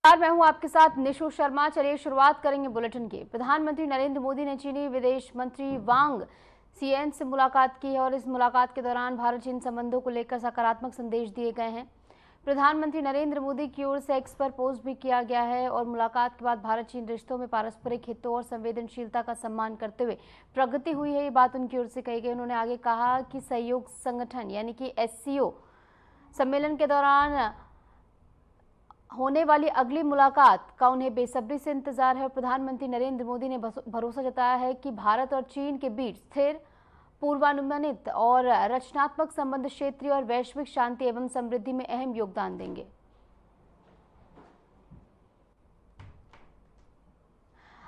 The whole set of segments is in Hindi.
नमस्कार, मैं हूं आपके साथ निशु शर्मा। चलिए शुरुआत करेंगे बुलेटिन की। प्रधानमंत्री नरेंद्र मोदी ने चीनी विदेश मंत्री वांग सियेन से मुलाकात की है और इस मुलाकात के दौरान भारत चीन संबंधों को लेकर सकारात्मक संदेश दिए गए हैं। प्रधानमंत्री नरेंद्र मोदी की ओर से एक्स पर पोस्ट भी किया गया है और मुलाकात के बाद भारत चीन रिश्तों में पारस्परिक हितों और संवेदनशीलता का सम्मान करते हुए प्रगति हुई है, ये बात उनकी ओर से कही गई। उन्होंने आगे कहा कि सहयोग संगठन यानी कि SCO सम्मेलन के दौरान होने वाली अगली मुलाकात का उन्हें बेसब्री से इंतजार है। प्रधानमंत्री नरेंद्र मोदी ने भरोसा जताया है कि भारत और चीन के बीच स्थिर, पूर्वानुमानित और रचनात्मक संबंध क्षेत्रीय और वैश्विक शांति एवं समृद्धि में अहम योगदान देंगे।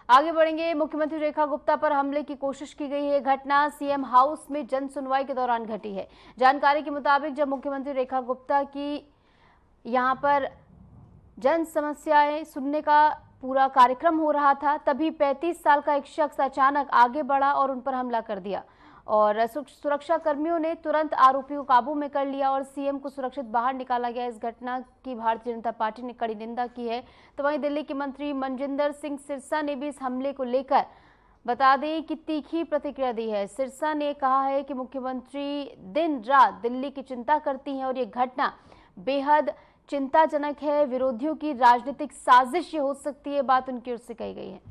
आगे बढ़ेंगे। मुख्यमंत्री रेखा गुप्ता पर हमले की कोशिश की गई है। घटना CM हाउस में जन सुनवाई के दौरान घटी है। जानकारी के मुताबिक जब मुख्यमंत्री रेखा गुप्ता की यहां पर जन समस्याएं सुनने का पूरा कार्यक्रम हो रहा था, तभी 35 साल का एक शख्स अचानक आगे बढ़ा और उन पर हमला कर दिया और सुरक्षा कर्मियों ने तुरंत आरोपी को काबू में कर लिया और CM को सुरक्षित बाहर निकाला गया। इस घटना की भारतीय जनता पार्टी ने कड़ी निंदा की है। तो वहीं दिल्ली के मंत्री मनजिंदर सिंह सिरसा ने भी इस हमले को लेकर बता दें कि तीखी प्रतिक्रिया दी है। सिरसा ने कहा है कि मुख्यमंत्री दिन रात दिल्ली की चिंता करती हैं और ये घटना बेहद चिंताजनक है। विरोधियों की राजनीतिक साजिश ये हो सकती है, बात उनकी ओर से कही गई है।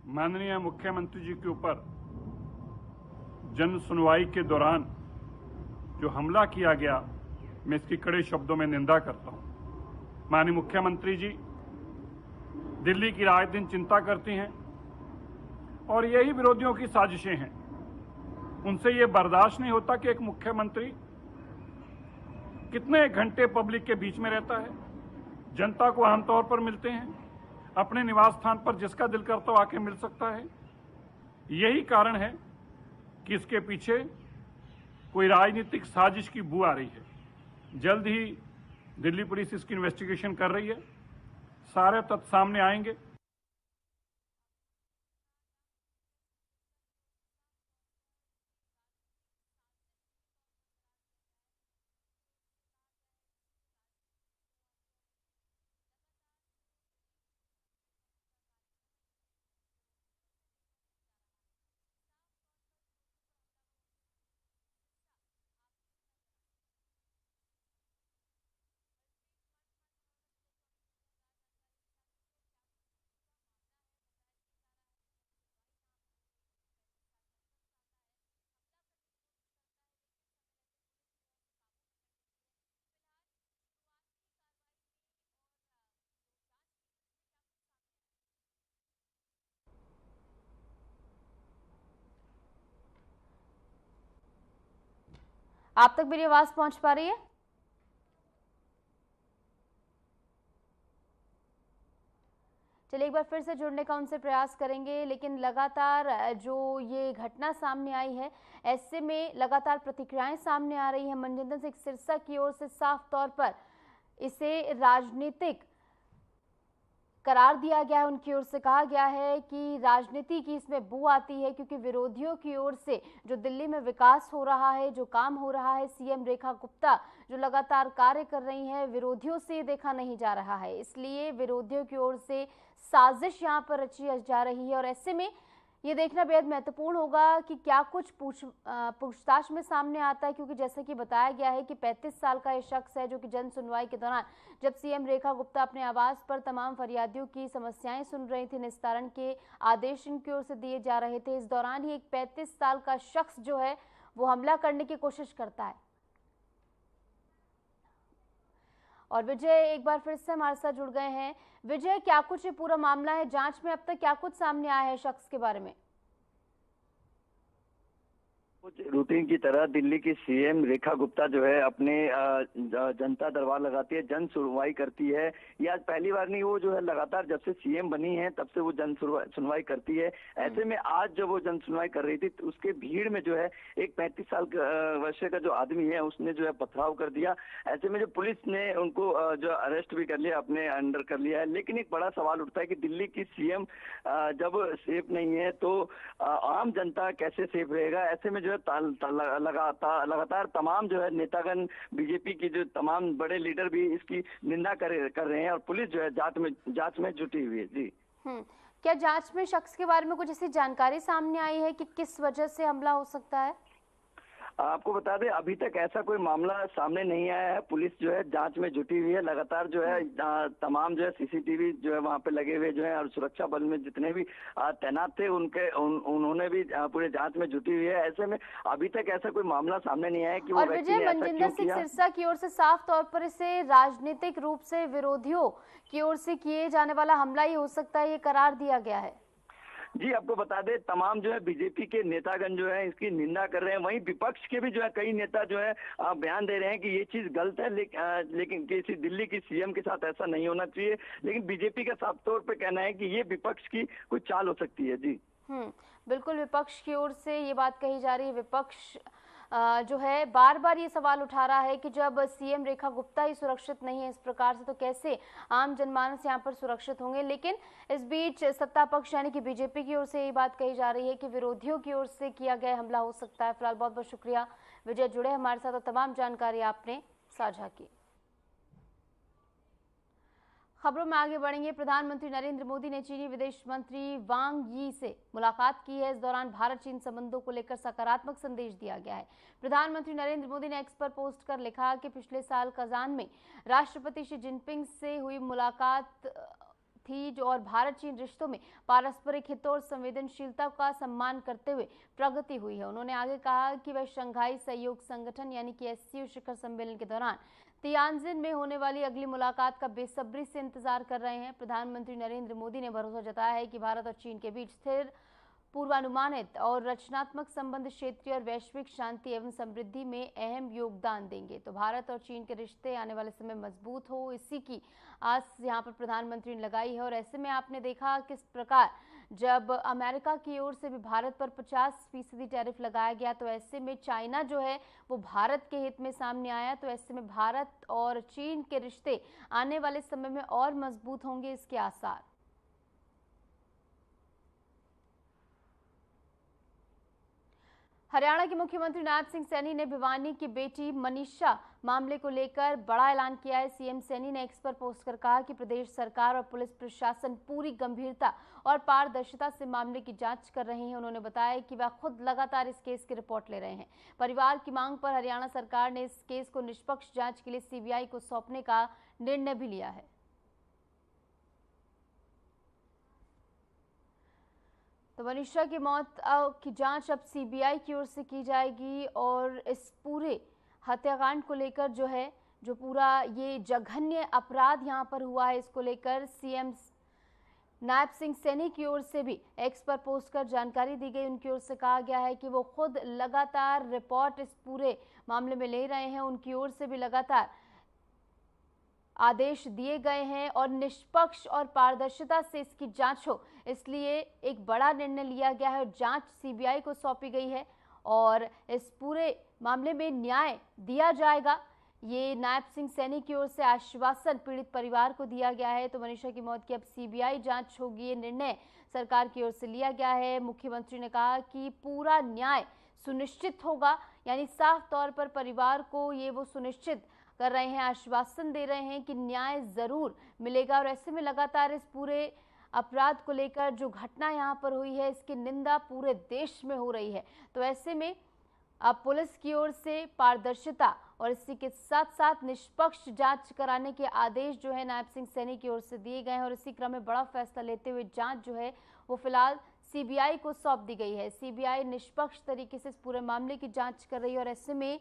माननीय मुख्यमंत्री जी के ऊपर जन सुनवाई के दौरान जो हमला किया गया, मैं इसकी कड़े शब्दों में निंदा करता हूं। माननीय मुख्यमंत्री जी दिल्ली की रात दिन चिंता करती हैं और यही विरोधियों की साजिशें हैं। उनसे ये बर्दाश्त नहीं होता कि एक मुख्यमंत्री कितने घंटे पब्लिक के बीच में रहता है, जनता को आमतौर पर मिलते हैं, अपने निवास स्थान पर जिसका दिल करता हो आके मिल सकता है। यही कारण है कि इसके पीछे कोई राजनीतिक साजिश की बू आ रही है। जल्द ही दिल्ली पुलिस इसकी इन्वेस्टिगेशन कर रही है, सारे तथ्य सामने आएंगे। आप तक मेरी आवाज पहुंच पा रही है? चलिए एक बार फिर से जुड़ने का उनसे प्रयास करेंगे, लेकिन लगातार जो ये घटना सामने आई है, ऐसे में लगातार प्रतिक्रियाएं सामने आ रही हैं। मनजिंदर सिंह सिरसा की ओर से साफ तौर पर इसे राजनीतिक करार दिया गया है। उनकी ओर से कहा गया है कि राजनीति की इसमें बू आती है, क्योंकि विरोधियों की ओर से जो दिल्ली में विकास हो रहा है, जो काम हो रहा है, CM रेखा गुप्ता जो लगातार कार्य कर रही है, विरोधियों से देखा नहीं जा रहा है। इसलिए विरोधियों की ओर से साजिश यहां पर रची जा रही है और ऐसे में ये देखना बेहद महत्वपूर्ण होगा कि क्या कुछ पूछताछ में सामने आता है, क्योंकि जैसे कि बताया गया है कि 35 साल का ये शख्स है जो कि जन सुनवाई के दौरान जब CM रेखा गुप्ता अपने आवास पर तमाम फरियादियों की समस्याएं सुन रही थी, निस्तारण के आदेश इनकी ओर से दिए जा रहे थे, इस दौरान ही एक 35 साल का शख्स जो है वो हमला करने की कोशिश करता है। और विजय एक बार फिर से हमारे साथ जुड़ गए हैं। विजय, क्या कुछ ये पूरा मामला है, जांच में अब तक क्या कुछ सामने आया है शख्स के बारे में? वो रोज रूटीन की तरह दिल्ली की सीएम रेखा गुप्ता जो है अपने जनता दरबार लगाती है, जन सुनवाई करती है। ये आज पहली बार नहीं, वो जो है लगातार जब से सीएम बनी है तब से वो जन सुनवाई करती है। ऐसे में आज जब वो जन सुनवाई कर रही थी तो उसके भीड़ में जो है एक 35 साल वर्ष का जो आदमी है उसने जो है पथराव कर दिया। ऐसे में जो पुलिस ने उनको जो अरेस्ट भी कर लिया, अपने अंडर कर लिया है। लेकिन एक बड़ा सवाल उठता है कि दिल्ली की सीएम जब सेफ नहीं है तो आम जनता कैसे सेफ रहेगा। ऐसे में जो है लगातार तमाम जो है नेतागण, बीजेपी की जो तमाम बड़े लीडर भी इसकी निंदा कर रहे हैं और पुलिस जो है जांच में जुटी हुई है। जी क्या जांच में शख्स के बारे में कुछ ऐसी जानकारी सामने आई है कि किस वजह से हमला हो सकता है? आपको बता दें अभी तक ऐसा कोई मामला सामने नहीं आया है। पुलिस जो है जांच में जुटी हुई है, लगातार जो है तमाम जो है सीसीटीवी जो है वहां पे लगे हुए जो है और सुरक्षा बल में जितने भी तैनात थे उन्होंने भी पूरे जांच में जुटी हुई है। ऐसे में अभी तक ऐसा कोई मामला सामने नहीं आया कि वो व्यक्ति ने ऐसा क्यों किया। सिरसा की ओर से साफ तौर पर इसे राजनीतिक रूप से विरोधियों की ओर से किए जाने वाला हमला ही हो सकता है, ये करार दिया गया है। जी आपको बता दें तमाम जो है बीजेपी के नेतागण जो है इसकी निंदा कर रहे हैं। वहीं विपक्ष के भी जो है कई नेता जो है बयान दे रहे हैं कि ये चीज गलत है, लेकिन किसी दिल्ली की सीएम के साथ ऐसा नहीं होना चाहिए। लेकिन बीजेपी का साफ तौर पे कहना है कि ये विपक्ष की कोई चाल हो सकती है। जी बिल्कुल, विपक्ष की ओर से ये बात कही जा रही है। विपक्ष जो है बार बार ये सवाल उठा रहा है कि जब सीएम रेखा गुप्ता ही सुरक्षित नहीं है इस प्रकार से, तो कैसे आम जनमानस यहाँ पर सुरक्षित होंगे। लेकिन इस बीच सत्ता पक्ष यानी कि बीजेपी की ओर से ये बात कही जा रही है कि विरोधियों की ओर से किया गया हमला हो सकता है। फिलहाल बहुत बहुत शुक्रिया विजय, जुड़े हमारे साथ और तमाम जानकारी आपने साझा की। खबरों में आगे बढ़ेंगे। प्रधानमंत्री नरेंद्र मोदी ने चीनी विदेश मंत्री वांग यी से मुलाकात की है। इस दौरान भारत चीन संबंधों को लेकर सकारात्मक संदेश दिया गया है। प्रधानमंत्री नरेंद्र मोदी ने एक्स पर पोस्ट कर लिखा कि पिछले साल कजान में राष्ट्रपति शी जिनपिंग से हुई मुलाकात थी जो और भारत चीन रिश्तों में पारस्परिक हितों और संवेदनशीलता का सम्मान करते हुए प्रगति हुई है। उन्होंने आगे कहा कि वह शंघाई सहयोग संगठन यानी कि एससीओ शिखर सम्मेलन के दौरान तियानजिन में होने वाली अगली मुलाकात का बेसब्री से इंतजार कर रहे हैं। प्रधानमंत्री नरेंद्र मोदी ने भरोसा जताया है कि भारत और चीन के बीच स्थिर, पूर्वानुमानित और रचनात्मक संबंध क्षेत्रीय और वैश्विक शांति एवं समृद्धि में अहम योगदान देंगे। तो भारत और चीन के रिश्ते आने वाले समय मजबूत हो, इसी की आस यहाँ पर प्रधानमंत्री ने लगाई है। और ऐसे में आपने देखा किस प्रकार जब अमेरिका की ओर से भी भारत पर 50% टैरिफ लगाया गया, तो ऐसे में चाइना जो है वो भारत के हित में सामने आया। तो ऐसे में भारत और चीन के रिश्ते आने वाले समय में और मजबूत होंगे, इसके आसार। हरियाणा के मुख्यमंत्री नायब सिंह सैनी ने भिवानी की बेटी मनीषा मामले को लेकर बड़ा ऐलान किया है। सीएम सैनी ने एक्स पर पोस्ट कर कहा कि प्रदेश सरकार और पुलिस प्रशासन पूरी गंभीरता और पारदर्शिता से मामले की जांच कर रहे हैं। उन्होंने बताया कि वह खुद लगातार इस केस की रिपोर्ट ले रहे हैं। परिवार की मांग पर हरियाणा सरकार ने इस केस को निष्पक्ष जांच के लिए सीबीआई को सौंपने का निर्णय भी लिया है। तो मनीषा की मौत की जांच अब सीबीआई की ओर से की जाएगी और इस पूरे हत्याकांड को लेकर जो पूरा ये जघन्य अपराध यहां पर हुआ है, इसको लेकर सीएम नायब सिंह सैनी की ओर से भी एक्स पर पोस्ट कर जानकारी दी गई। उनकी ओर से कहा गया है कि वो खुद लगातार रिपोर्ट इस पूरे मामले में ले रहे हैं। उनकी ओर से भी लगातार आदेश दिए गए हैं और निष्पक्ष और पारदर्शिता से इसकी जांच हो, इसलिए एक बड़ा निर्णय लिया गया है और जांच सीबीआई को सौंपी गई है और इस पूरे मामले में न्याय दिया जाएगा। ये नायब सिंह सैनी की ओर से आश्वासन पीड़ित परिवार को दिया गया है। तो मनीषा की मौत की अब सीबीआई जांच होगी, ये निर्णय सरकार की ओर से लिया गया है। मुख्यमंत्री ने कहा कि पूरा न्याय सुनिश्चित होगा, यानी साफ तौर पर परिवार को ये वो सुनिश्चित कर रहे हैं, आश्वासन दे रहे हैं कि न्याय जरूर मिलेगा। और ऐसे में लगातार इस पूरे अपराध को लेकर जो घटना यहाँ पर हुई है, इसकी निंदा पूरे देश में हो रही है। तो ऐसे में अब पुलिस की ओर से पारदर्शिता और इसी के साथ साथ निष्पक्ष जांच कराने के आदेश जो है नायब सिंह सैनी की ओर से दिए गए हैं और इसी क्रम में बड़ा फैसला लेते हुए जांच जो है वो फिलहाल सीबीआई को सौंप दी गई है। सीबीआई निष्पक्ष तरीके से इस पूरे मामले की जांच कर रही है और ऐसे में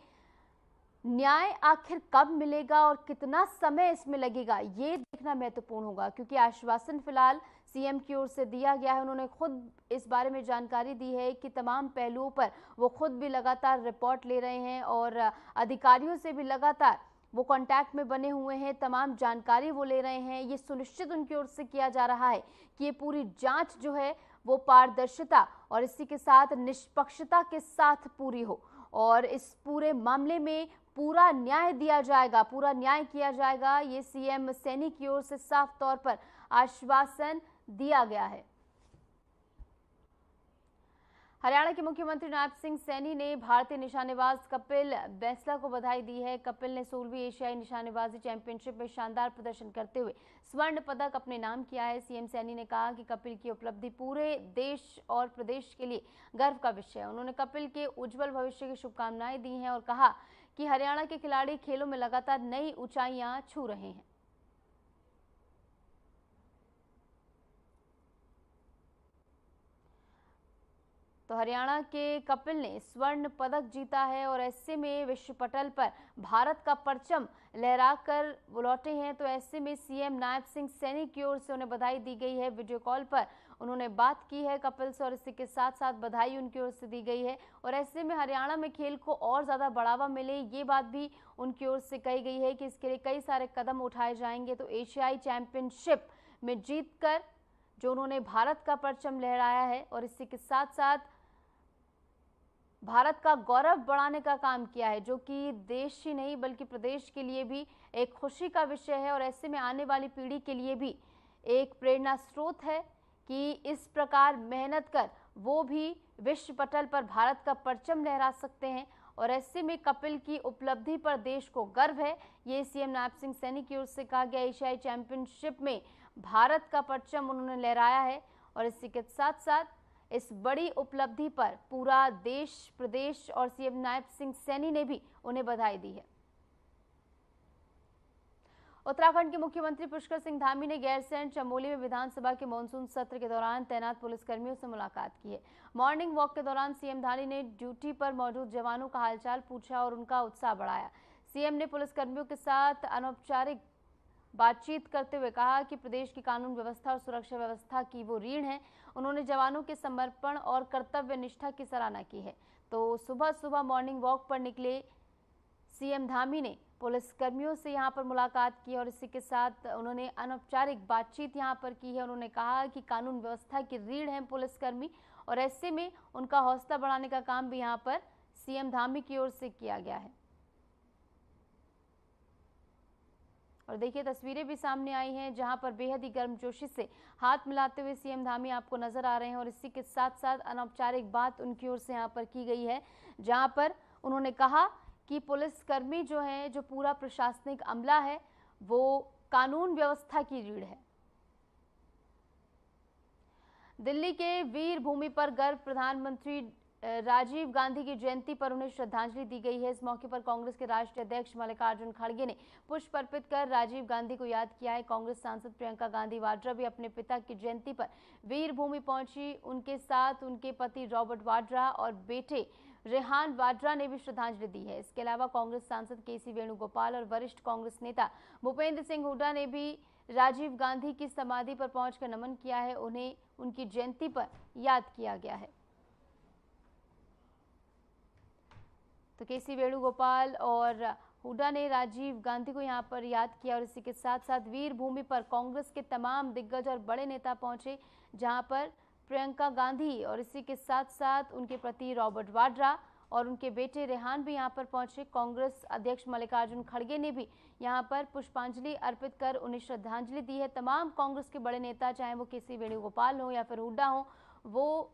न्याय आखिर कब मिलेगा और कितना समय इसमें लगेगा, ये देखना महत्वपूर्ण होगा, क्योंकि आश्वासन फिलहाल सीएम की ओर से दिया गया है। उन्होंने खुद इस बारे में जानकारी दी है कि तमाम पहलुओं पर वो खुद भी लगातार रिपोर्ट ले रहे हैं और अधिकारियों से भी लगातार वो कांटेक्ट में बने हुए हैं, तमाम जानकारी वो ले रहे हैं। ये सुनिश्चित उनकी ओर से किया जा रहा है कि ये पूरी जांच जो है वो पारदर्शिता और इसी के साथ निष्पक्षता के साथ पूरी हो और इस पूरे मामले में पूरा न्याय दिया जाएगा, पूरा न्याय किया जाएगा। ये सीएम सैनी की ओर से साफ तौर पर आश्वासन दिया गया है। हरियाणा के मुख्यमंत्री नायब सिंह सैनी ने भारतीय निशानेबाज कपिल बैंसला को बधाई दी है। कपिल ने 16वीं एशियाई निशानेबाजी चैंपियनशिप में शानदार प्रदर्शन करते हुए स्वर्ण पदक अपने नाम किया है। सीएम सैनी ने कहा कि कपिल की उपलब्धि पूरे देश और प्रदेश के लिए गर्व का विषय है। उन्होंने कपिल के उज्जवल भविष्य की शुभकामनाएं दी हैं और कहा कि हरियाणा के खिलाड़ी खेलों में लगातार नई ऊंचाइयां छू रहे हैं। तो हरियाणा के कपिल ने स्वर्ण पदक जीता है और ऐसे में विश्व पटल पर भारत का परचम लहराकर वो लौटे हैं। तो ऐसे में सीएम नायब सिंह सैनी की ओर से उन्हें बधाई दी गई है। वीडियो कॉल पर उन्होंने बात की है कपिल से और इसी के साथ साथ बधाई उनकी ओर से दी गई है। और ऐसे में हरियाणा में खेल को और ज़्यादा बढ़ावा मिले, ये बात भी उनकी ओर से कही गई है कि इसके लिए कई सारे कदम उठाए जाएंगे। तो एशियाई चैंपियनशिप में जीतकर जो उन्होंने भारत का परचम लहराया है और इसी के साथ साथ भारत का गौरव बढ़ाने का काम किया है, जो कि देश ही नहीं बल्कि प्रदेश के लिए भी एक खुशी का विषय है और ऐसे में आने वाली पीढ़ी के लिए भी एक प्रेरणा स्रोत है कि इस प्रकार मेहनत कर वो भी विश्व पटल पर भारत का परचम लहरा सकते हैं। और ऐसे में कपिल की उपलब्धि पर देश को गर्व है, ये सीएम नायब सिंह सैनी की ओर से कहा गया। एशियाई चैंपियनशिप में भारत का परचम उन्होंने लहराया है और इसी के साथ साथ इस बड़ी उपलब्धि पर पूरा देश, प्रदेश और सीएम नायब सिंह सैनी ने भी उन्हें बधाई दी है। उत्तराखंड के मुख्यमंत्री पुष्कर सिंह धामी ने गैरसैंण चमोली में विधानसभा के मानसून सत्र के दौरान तैनात पुलिसकर्मियों से मुलाकात की है। मॉर्निंग वॉक के दौरान सीएम धामी ने ड्यूटी पर मौजूद जवानों का हालचाल पूछा और उनका उत्साह बढ़ाया। सीएम ने पुलिसकर्मियों के साथ अनौपचारिक बातचीत करते हुए कहा कि प्रदेश की कानून व्यवस्था और सुरक्षा व्यवस्था की वो रीढ़ है। उन्होंने जवानों के समर्पण और कर्तव्य निष्ठा की सराहना की है। तो सुबह सुबह मॉर्निंग वॉक पर निकले सीएम धामी ने पुलिसकर्मियों से यहां पर मुलाकात की और इसी के साथ उन्होंने अनौपचारिक बातचीत यहां पर की है। उन्होंने कहा कि कानून व्यवस्था की रीढ़ है पुलिसकर्मी और ऐसे में उनका हौसला बढ़ाने का काम भी यहां पर सीएम धामी की ओर से किया गया है। और देखिए तस्वीरें भी सामने आई हैं जहां पर बेहद ही गर्मजोशी से हाथ मिलाते हुए सीएम धामी आपको नजर आ रहे हैं और इसी के साथ साथ अनौपचारिक बात उनकी ओर से यहां पर की गई है, जहां पर उन्होंने कहा कि पुलिसकर्मी जो है, जो पूरा प्रशासनिक अमला है, वो कानून व्यवस्था की रीढ़ है। दिल्ली के वीर भूमि पर गर्व, प्रधानमंत्री राजीव गांधी की जयंती पर उन्हें श्रद्धांजलि दी गई है। इस मौके पर कांग्रेस के राष्ट्रीय अध्यक्ष मल्लिकार्जुन खड़गे ने पुष्प अर्पित कर राजीव गांधी को याद किया है। कांग्रेस सांसद प्रियंका गांधी वाड्रा भी अपने पिता की जयंती पर वीर भूमि पहुंची। उनके साथ उनके पति रॉबर्ट वाड्रा और बेटे रेहान वाड्रा ने भी श्रद्धांजलि दी है। इसके अलावा कांग्रेस सांसद केसी वेणुगोपाल और वरिष्ठ कांग्रेस नेता भूपेंद्र सिंह हुड्डा ने भी राजीव गांधी की समाधि पर पहुंचकर नमन किया है। उन्हें उनकी जयंती पर याद किया गया है। तो केसी वेणुगोपाल और हुड्डा ने राजीव गांधी को यहां पर याद किया और इसी के साथ साथ वीर भूमि पर कांग्रेस के तमाम दिग्गज और बड़े नेता पहुंचे, जहां पर प्रियंका गांधी और इसी के साथ साथ उनके पति रॉबर्ट वाड्रा और उनके बेटे रेहान भी यहां पर पहुंचे। कांग्रेस अध्यक्ष मल्लिकार्जुन खड़गे ने भी यहां पर पुष्पांजलि अर्पित कर उन्हें श्रद्धांजलि दी है। तमाम कांग्रेस के बड़े नेता, चाहे वो केसी वेणुगोपाल हो या फिर हुड्डा हो, वो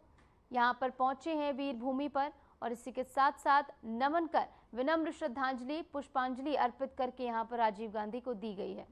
यहाँ पर पहुंचे हैं वीर भूमि पर और इसी के साथ साथ नमन कर विनम्र श्रद्धांजलि, पुष्पांजलि अर्पित करके यहाँ पर राजीव गांधी को दी गई है।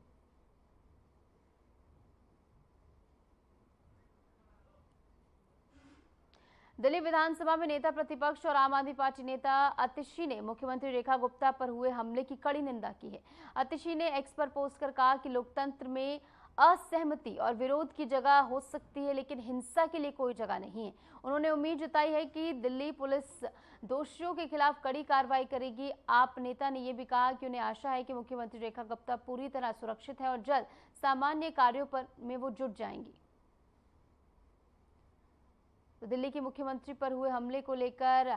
दिल्ली विधानसभा में नेता प्रतिपक्ष और आम आदमी पार्टी नेता आतिशी ने मुख्यमंत्री रेखा गुप्ता पर हुए हमले की कड़ी निंदा की है। आतिशी ने एक्स पर पोस्ट कर कहा कि लोकतंत्र में असहमति और विरोध की जगह हो सकती है, लेकिन हिंसा के लिए कोई जगह नहीं है। उन्होंने उम्मीद जताई है कि दिल्ली पुलिस दोषियों के खिलाफ कड़ी कार्रवाई करेगी। आप नेता ने यह भी कहा कि उन्हें आशा है कि मुख्यमंत्री रेखा गुप्ता पूरी तरह सुरक्षित है और जल्द सामान्य कार्यों में वो जुट जाएंगी। तो दिल्ली के मुख्यमंत्री पर हुए हमले को लेकर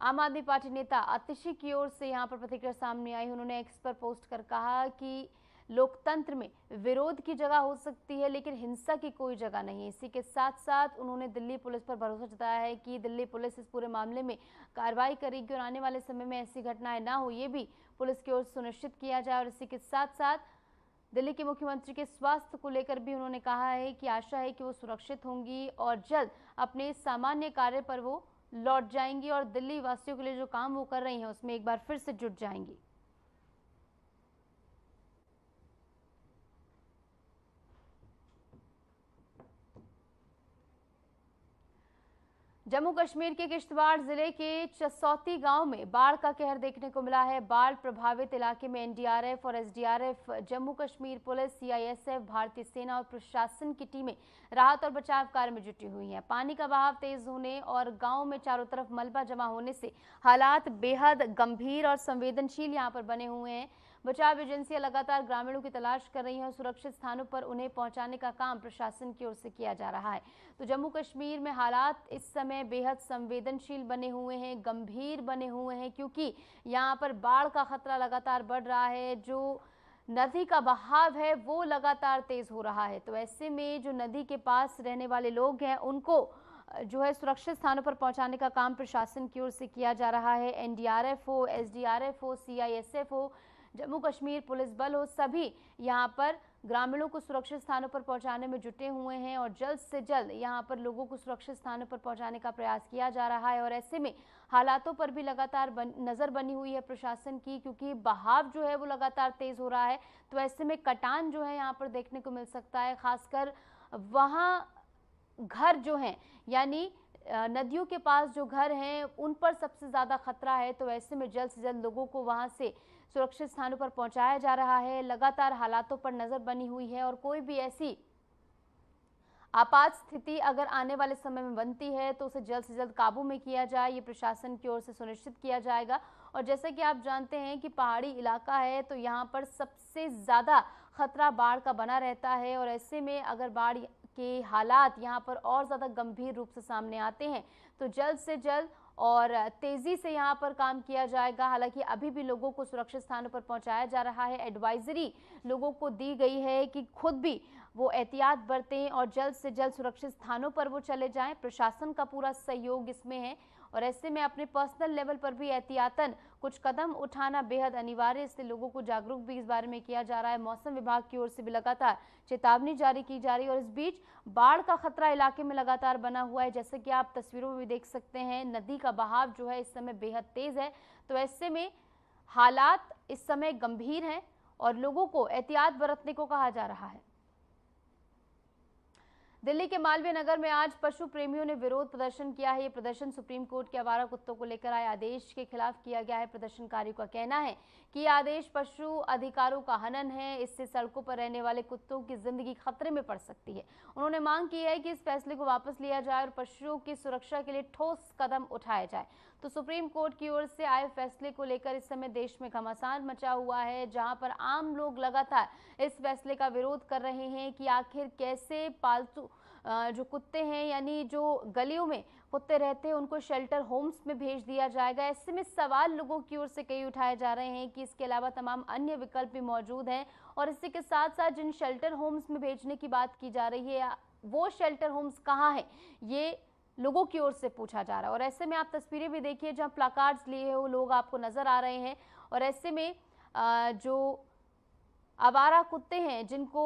आम आदमी पार्टी नेता आतिशी की ओर से यहां पर प्रतिक्रिया सामने आई। उन्होंने एक्स पर पोस्ट कर कहा कि लोकतंत्र में विरोध की जगह हो सकती है, लेकिन हिंसा की कोई जगह नहीं। इसी के साथ साथ उन्होंने दिल्ली पुलिस पर भरोसा जताया है कि दिल्ली पुलिस इस पूरे मामले में कार्रवाई करेगी और आने वाले समय में ऐसी घटनाएं ना हो, ये भी पुलिस की ओर से सुनिश्चित किया जाए। और इसी के साथ साथ दिल्ली के मुख्यमंत्री के स्वास्थ्य को लेकर भी उन्होंने कहा है कि आशा है कि वो सुरक्षित होंगी और जल्द अपने सामान्य कार्य पर वो लौट जाएंगी और दिल्ली वासियों के लिए जो काम वो कर रही हैं उसमें एक बार फिर से जुट जाएंगी। जम्मू कश्मीर के किश्तवाड़ जिले के चसौती गांव में बाढ़ का कहर देखने को मिला है। बाढ़ प्रभावित इलाके में एनडीआरएफ और SDRF, Jammu Kashmir police, CISF, भारतीय सेना और प्रशासन की टीमें राहत और बचाव कार्य में जुटी हुई हैं। पानी का बहाव तेज होने और गांव में चारों तरफ मलबा जमा होने से हालात बेहद गंभीर और संवेदनशील यहां पर बने हुए हैं। बचाव एजेंसियां लगातार ग्रामीणों की तलाश कर रही हैं और सुरक्षित स्थानों पर उन्हें पहुंचाने का काम प्रशासन की ओर से किया जा रहा है। तो जम्मू कश्मीर में हालात इस समय बेहद संवेदनशील बने हुए हैं, गंभीर बने हुए हैं, क्योंकि यहां पर बाढ़ का खतरा लगातार बढ़ रहा है। जो नदी का बहाव है वो लगातार तेज हो रहा है। तो ऐसे में जो नदी के पास रहने वाले लोग हैं उनको जो है सुरक्षित स्थानों पर पहुंचाने का काम प्रशासन की ओर से किया जा रहा है। एनडीआरएफ हो, एसडीआरएफ हो, सीआईएसएफ हो, जम्मू कश्मीर पुलिस बल हो, सभी यहां पर ग्रामीणों को सुरक्षित स्थानों पर पहुंचाने में जुटे हुए हैं और जल्द से जल्द यहां पर लोगों को सुरक्षित स्थानों पर पहुंचाने का प्रयास किया जा रहा है। और ऐसे में हालातों पर भी लगातार नजर बनी हुई है प्रशासन की, क्योंकि बहाव जो है वो लगातार तेज हो रहा है। तो ऐसे में कटान जो है यहाँ पर देखने को मिल सकता है, खासकर वहाँ घर जो हैं यानी नदियों के पास जो घर हैं उन पर सबसे ज्यादा खतरा है। तो ऐसे में जल्द से जल्द लोगों को वहां से सुरक्षित स्थानों पर पहुंचाया जा रहा है। लगातार हालातों पर नजर बनी हुई है और कोई भी ऐसी आपात स्थिति अगर आने वाले समय में बनती है तो उसे जल्द से जल्द काबू में किया जाए, ये प्रशासन की ओर से सुनिश्चित किया जाएगा। और जैसे कि आप जानते हैं कि पहाड़ी इलाका है तो यहाँ पर सबसे ज्यादा खतरा बाढ़ का बना रहता है और ऐसे में अगर बाढ़ के हालात यहाँ पर और ज्यादा गंभीर रूप से सामने आते हैं तो जल्द से जल्द और तेजी से यहाँ पर काम किया जाएगा। हालांकि अभी भी लोगों को सुरक्षित स्थानों पर पहुंचाया जा रहा है। एडवाइजरी लोगों को दी गई है कि खुद भी वो एहतियात बरतें और जल्द से जल्द सुरक्षित स्थानों पर वो चले जाएं। प्रशासन का पूरा सहयोग इसमें है और ऐसे में अपने पर्सनल लेवल पर भी एहतियातन कुछ कदम उठाना बेहद अनिवार्य, इसलिए लोगों को जागरूक भी इस बारे में किया जा रहा है। मौसम विभाग की ओर से भी लगातार चेतावनी जारी की जा रही है और इस बीच बाढ़ का खतरा इलाके में लगातार बना हुआ है। जैसे कि आप तस्वीरों में भी देख सकते हैं, नदी का बहाव जो है इस समय बेहद तेज है। तो ऐसे में हालात इस समय गंभीर हैं और लोगों को एहतियात बरतने को कहा जा रहा है। दिल्ली के मालवीय नगर में आज पशु प्रेमियों ने विरोध प्रदर्शन किया है। ये प्रदर्शन सुप्रीम कोर्ट के आवारा कुत्तों को लेकर आए आदेश के खिलाफ किया गया है। प्रदर्शनकारियों का कहना है कि यह आदेश पशु अधिकारों का हनन है, इससे सड़कों पर रहने वाले कुत्तों की जिंदगी खतरे में पड़ सकती है। उन्होंने मांग की है कि इस फैसले को वापस लिया जाए और पशुओं की सुरक्षा के लिए ठोस कदम उठाए जाए। तो सुप्रीम कोर्ट की ओर से आए फैसले को लेकर इस समय देश में घमासान मचा हुआ है, जहां पर आम लोग लगातार इस फैसले का विरोध कर रहे हैं कि आखिर कैसे पालतू जो कुत्ते हैं यानी जो गलियों में कुत्ते रहते हैं उनको शेल्टर होम्स में भेज दिया जाएगा। ऐसे में सवाल लोगों की ओर से कई उठाए जा रहे हैं कि इसके अलावा तमाम अन्य विकल्प भी मौजूद हैं और इसी के साथ साथ जिन शेल्टर होम्स में भेजने की बात की जा रही है वो शेल्टर होम्स कहाँ है, ये लोगों की ओर से पूछा जा रहा है। और ऐसे में आप तस्वीरें भी देखिए जहां प्लाकार्ड्स लिए वो लोग आपको नजर आ रहे हैं और ऐसे में जो आवारा कुत्ते हैं जिनको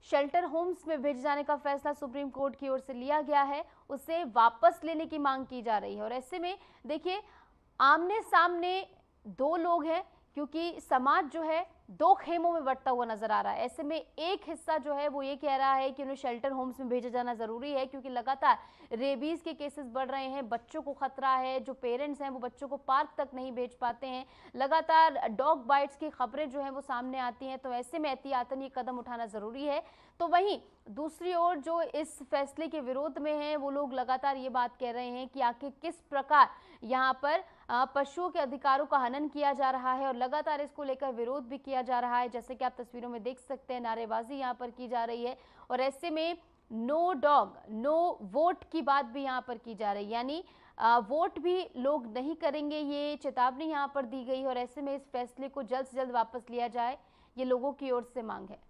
शेल्टर होम्स में भेजे जाने का फैसला सुप्रीम कोर्ट की ओर से लिया गया है उसे वापस लेने की मांग की जा रही है। और ऐसे में देखिए आमने सामने दो लोग हैं, क्योंकि समाज जो है 2 खेमों में बंटता हुआ नजर आ रहा है। ऐसे में एक हिस्सा जो है वो ये कह रहा है कि उन्हें शेल्टर होम्स में भेजा जाना जरूरी है, क्योंकि लगातार रेबीज के केसेस बढ़ रहे हैं, बच्चों को खतरा है। जो पेरेंट्स हैं वो बच्चों को पार्क तक नहीं भेज पाते हैं, लगातार डॉग बाइट्स की खबरें जो है वो सामने आती हैं। तो ऐसे में एहतियातन ये कदम उठाना जरूरी है। तो वहीं दूसरी ओर जो इस फैसले के विरोध में हैं वो लोग लगातार ये बात कह रहे हैं कि आखिर किस प्रकार यहाँ पर पशुओं के अधिकारों का हनन किया जा रहा है, और लगातार इसको लेकर विरोध भी किया जा रहा है। जैसे कि आप तस्वीरों में देख सकते हैं, नारेबाजी यहाँ पर की जा रही है, और ऐसे में नो डॉग नो वोट की बात भी यहाँ पर की जा रही है, यानी वोट भी लोग नहीं करेंगे, ये चेतावनी यहाँ पर दी गई है। और ऐसे में इस फैसले को जल्द से जल्द वापस लिया जाए, ये लोगों की ओर से मांग है।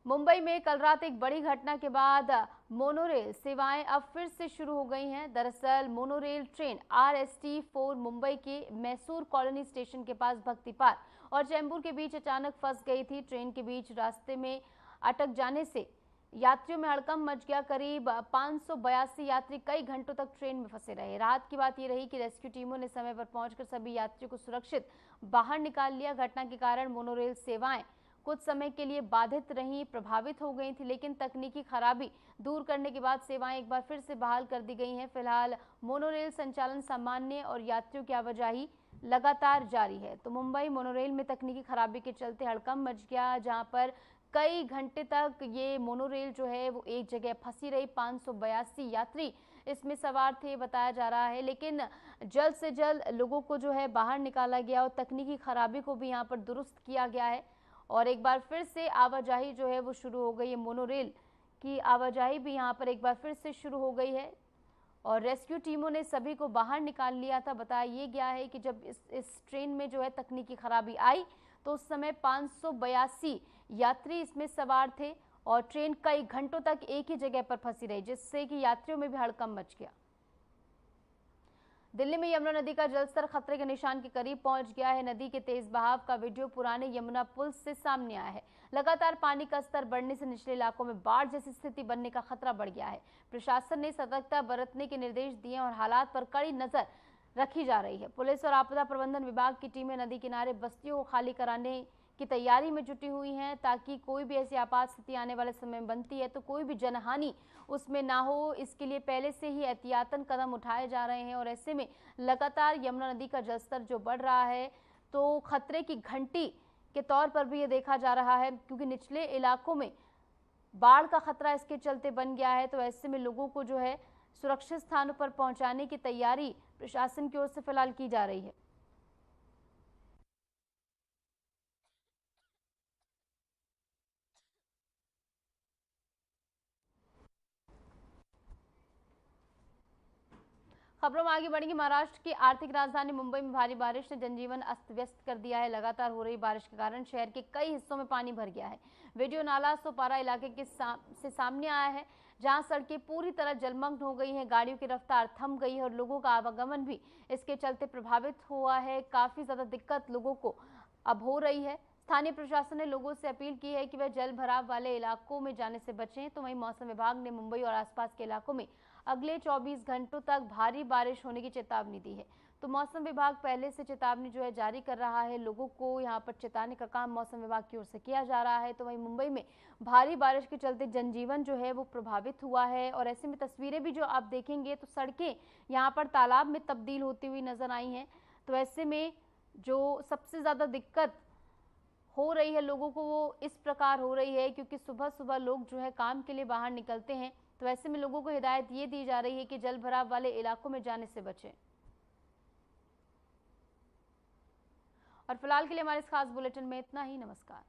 मुंबई में कल रात एक बड़ी घटना के बाद मोनोरेल सेवाएं अब फिर से शुरू हो गई हैं। दरअसल मोनोरेल ट्रेन RST4 मुंबई के मैसूर कॉलोनी स्टेशन के पास भक्तिपार और चैंबूर के बीच अचानक फंस गई थी। ट्रेन के बीच रास्ते में अटक जाने से यात्रियों में हड़कंप मच गया। करीब 582 यात्री कई घंटों तक ट्रेन में फंसे रहे। राहत की बात यह रही कि रेस्क्यू टीमों ने समय पर पहुंचकर सभी यात्रियों को सुरक्षित बाहर निकाल लिया। घटना के कारण मोनोरेल सेवाएं कुछ समय के लिए बाधित रहीं, प्रभावित हो गई थी, लेकिन तकनीकी खराबी दूर करने के बाद सेवाएं एक बार फिर से बहाल कर दी गई हैं। फिलहाल मोनोरेल संचालन सामान्य और यात्रियों की आवाजाही लगातार जारी है। तो मुंबई मोनोरेल में तकनीकी खराबी के चलते हड़कंप मच गया, जहां पर कई घंटे तक ये मोनोरेल जो है वो एक जगह फंसी रही। 582 यात्री इसमें सवार थे बताया जा रहा है, लेकिन जल्द से जल्द लोगों को जो है बाहर निकाला गया और तकनीकी खराबी को भी यहाँ पर दुरुस्त किया गया है, और एक बार फिर से आवाजाही जो है वो शुरू हो गई है। मोनोरेल की आवाजाही भी यहाँ पर एक बार फिर से शुरू हो गई है, और रेस्क्यू टीमों ने सभी को बाहर निकाल लिया था। बताया ये गया है कि जब इस ट्रेन में जो है तकनीकी खराबी आई तो उस समय 582 यात्री इसमें सवार थे, और ट्रेन कई घंटों तक एक ही जगह पर फंसी रही, जिससे कि यात्रियों में भी हड़कंप मच गया। दिल्ली में यमुना नदी का जलस्तर खतरे के निशान के करीब पहुंच गया है। नदी के तेज बहाव का वीडियो पुराने यमुना पुल से सामने आया है। लगातार पानी का स्तर बढ़ने से निचले इलाकों में बाढ़ जैसी स्थिति बनने का खतरा बढ़ गया है। प्रशासन ने सतर्कता बरतने के निर्देश दिए और हालात पर कड़ी नजर रखी जा रही है। पुलिस और आपदा प्रबंधन विभाग की टीमें नदी किनारे बस्तियों को खाली कराने की तैयारी में जुटी हुई हैं, ताकि कोई भी ऐसी आपात स्थिति आने वाले समय में बनती है तो कोई भी जनहानि उसमें ना हो। इसके लिए पहले से ही एहतियातन कदम उठाए जा रहे हैं, और ऐसे में लगातार यमुना नदी का जलस्तर जो बढ़ रहा है तो खतरे की घंटी के तौर पर भी ये देखा जा रहा है, क्योंकि निचले इलाकों में बाढ़ का खतरा इसके चलते बन गया है। तो ऐसे में लोगों को जो है सुरक्षित स्थानों पर पहुंचाने की तैयारी प्रशासन की ओर से फिलहाल की जा रही है। खबरों में आगे बढ़ेंगे। महाराष्ट्र की आर्थिक राजधानी मुंबई में भारी बारिश ने जनजीवन अस्त व्यस्त कर दिया है। लगातार हो रही बारिश के कारण शहर के कई हिस्सों में पानी भर गया है। वीडियो नाला सोपारा इलाके के से सामने आया है, जहां सड़कें पूरी तरह जलमग्न हो गई हैं। गाड़ियों की रफ्तार थम गई है और लोगों का आवागमन भी इसके चलते प्रभावित हुआ है। काफी ज्यादा दिक्कत लोगों को अब हो रही है। स्थानीय प्रशासन ने लोगों से अपील की है कि वह जल भराव वाले इलाकों में जाने से बचें। तो वहीं मौसम विभाग ने मुंबई और आसपास के इलाकों में अगले 24 घंटों तक भारी बारिश होने की चेतावनी दी है। तो मौसम विभाग पहले से चेतावनी जो है जारी कर रहा है। लोगों को यहाँ पर चेताने का काम मौसम विभाग की ओर से किया जा रहा है। तो वहीं मुंबई में भारी बारिश के चलते जनजीवन जो है वो प्रभावित हुआ है, और ऐसे में तस्वीरें भी जो आप देखेंगे तो सड़कें यहाँ पर तालाब में तब्दील होती हुई नजर आई हैं। तो ऐसे में जो सबसे ज्यादा दिक्कत हो रही है लोगों को वो इस प्रकार हो रही है, क्योंकि सुबह सुबह लोग जो है काम के लिए बाहर निकलते हैं। तो ऐसे में लोगों को हिदायत ये दी जा रही है कि जल भराव वाले इलाकों में जाने से बचें। और फिलहाल के लिए हमारे इस खास बुलेटिन में इतना ही। नमस्कार।